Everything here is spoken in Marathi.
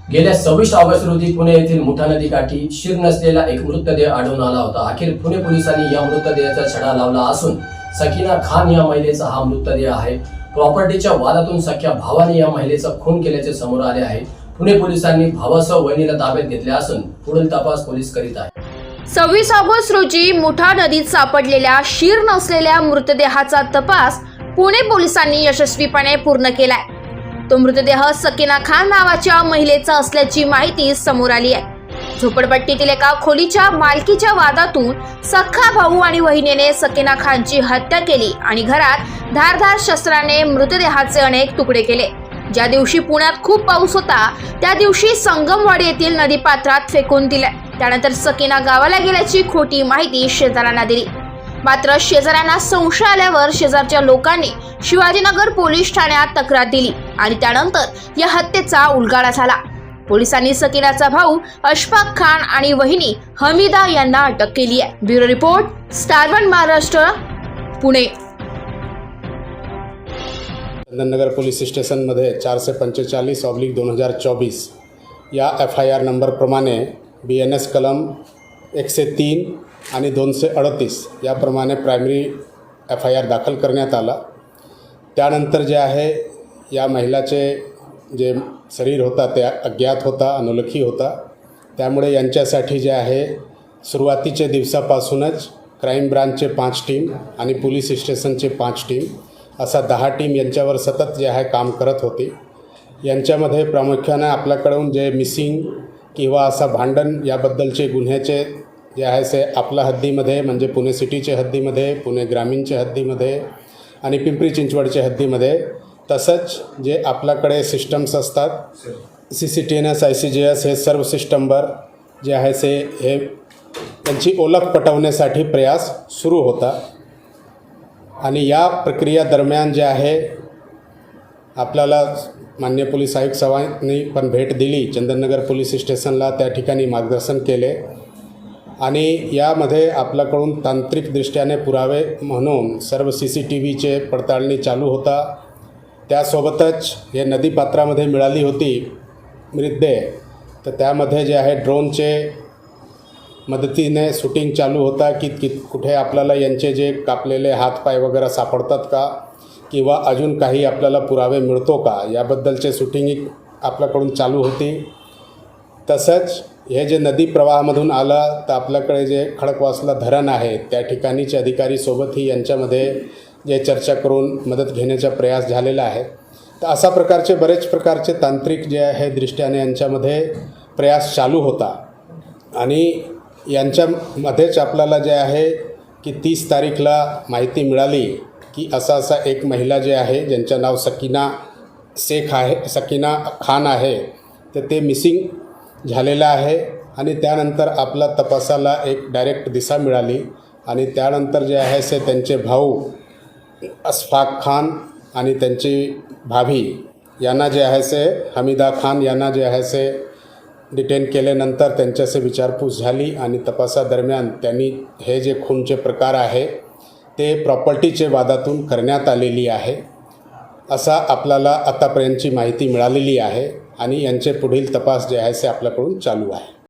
गेल्या 26 ऑगस्ट रोजी पुणे येथील मुठा नदीकाठी शीर नसलेला एक मृतदेह आढळून आला होता। अखेर पुणे पोलिसांनी या मृतदेहाचा छडा लावला असून सकीना खान या महिलेचा हा मृतदेह आहे। प्रॉपर्टीच्या वादातून सख्या भावाने या महिलेचा खून केल्याचे समोर आले आहे। पुणे पोलिसांनी भावासह वहिनीला ताब्यात घेतले असून पुढील तपास पोलीस करीत आहेत। 26 ऑगस्ट रोजी मुठा नदीत सापडलेल्या शीर नसलेल्या मृतदेहाचा तपास पुणे पोलिसांनी यशस्वीपणे पूर्ण केलाय। तो मृतदेह सकीना खान नावाच्या महिलेचा असल्याची माहिती समोर आली आहे। झोपडपट्टीतील एका खोलीच्या मालकीच्या वादातून सख्खा भाऊ आणि वहिनीने सकीना खानची हत्या केली आणि घरात धारदार शस्त्राने मृतदेहाचे अनेक तुकडे केले। ज्या दिवशी पुण्यात खूप पाऊस होता त्या दिवशी संगमवाडी येथील नदीपात्रात फेकून दिले। त्यानंतर सकीना गावाला गेल्याची खोटी माहिती शेजाऱ्यांना दिली। मात्र शेजाऱ्यांना संशय आल्यावर शेजारच्या लोकांनी शिवाजीनगर पोलीस ठाण्यात तक्रार दिली आणि त्यानंतर या हत्येचा उलगडा झाला। पोलिसांनी सकीनाचा भाऊ अशफाक खान आणि वहिनी हमीदा यांना अटक केली आहे। Bureau report, star 1 Maharashtra, Pune. Chandannagar police स्टेशनमध्ये 445/2024 या FIR नंबरप्रमाणे BNS कलम 103 आणि 238 याप्रमाणे प्रायमरी FIR दाखल करण्यात आला। त्यानंतर जे आहे या महिलाचे जे शरीर होता ते अज्ञात होता, अनोळखी होता। त्यामुळे यांच्यासाठी जे आहे सुरुवातीच्या दिवसापासूनच क्राईम ब्रांचचे 5 टीम आणि पोलीस स्टेशनचे 5 टीम असा 10 टीम यांच्यावर सतत जे आहे काम करत होती। यांच्यामध्ये प्रामुख्याने आपल्याकडून जे मिसिंग किंवा असा भांडण याबद्दलचे गुन्ह्याचे जे आहे ते आपल्या हद्दीमध्ये म्हणजे पुणे सिटीच्या हद्दीमध्ये, पुणे ग्रामीणच्या हद्दीमध्ये आणि पिंपरी चिंचवडच्या हद्दीमध्ये, तसंच जे आपल्याकडे सिस्टम्स असतात CCTNS, ICGS हे सर्व सिस्टमवर जे आहे ते हे त्यांची ओळख पटवण्यासाठी प्रयास सुरू होता। आणि या प्रक्रिया दरम्यान जे आहे आपल्याला माननीय पोलीस आयुक्त साहेबांनी पण भेट दिली चंदननगर पोलीस स्टेशनला, त्या ठिकाणी मार्गदर्शन केले आणि यामध्ये आपल्याकडून तांत्रिक दृष्ट्याने पुरावे म्हणून सर्व CCTVचे पडताळणी चालू होता। त्यासोबतच हे नदीपात्रामध्ये मिळाली होती मृतदेह, तर त्यामध्ये जे आहे ड्रोनचे मदतीने शूटिंग चालू होता की कुठे आपल्याला यांचे जे कापलेले हातपाय वगैरे सापडतात का किंवा अजून काही आपल्याला पुरावे मिळतो का याबद्दलचे शूटिंग आपल्याकडून चालू होती। तसंच हे जे नदी प्रवाहामधून आलं तर आपल्याकडे जे खडकवासला धरण आहे त्या ठिकाणीचे अधिकारीसोबतही यांच्यामध्ये जे चर्चा करून मदत घेण्याचा प्रयास झालेला आहे। तर अशा प्रकारचे बरेच प्रकारचे तांत्रिक जे आहे दृष्ट्याने यांच्यामध्ये प्रयास चालू होता आणि यांच्यामध्येच आपल्याला जे आहे की 30 तारीखला माहिती मिळाली की असा एक महिला जे आहे ज्यांचं नाव सकीना खान आहे, तर ते मिसिंग झालेलं आहे। आणि त्यानंतर आपला तपासाला एक डायरेक्ट दिशा मिळाली आणि त्यानंतर जे आहे ते त्यांचे भाऊ अशफाक खान आणि त्यांची भाभी यांना जे आहे ते हमीदा खान यांना जे आहे ते डिटेन केल्यानंतर त्यांच्याशी विचारपूस झाली आणि तपासादरम्यान त्यांनी हे जे खूनचे प्रकार आहे ते प्रॉपर्टीचे वादातून करण्यात आलेली आहे असा आपल्याला आतापर्यंतची माहिती मिळालेली आहे आणि यांचे पुढील तपास जे आहे ते आपल्याकडून चालू आहे।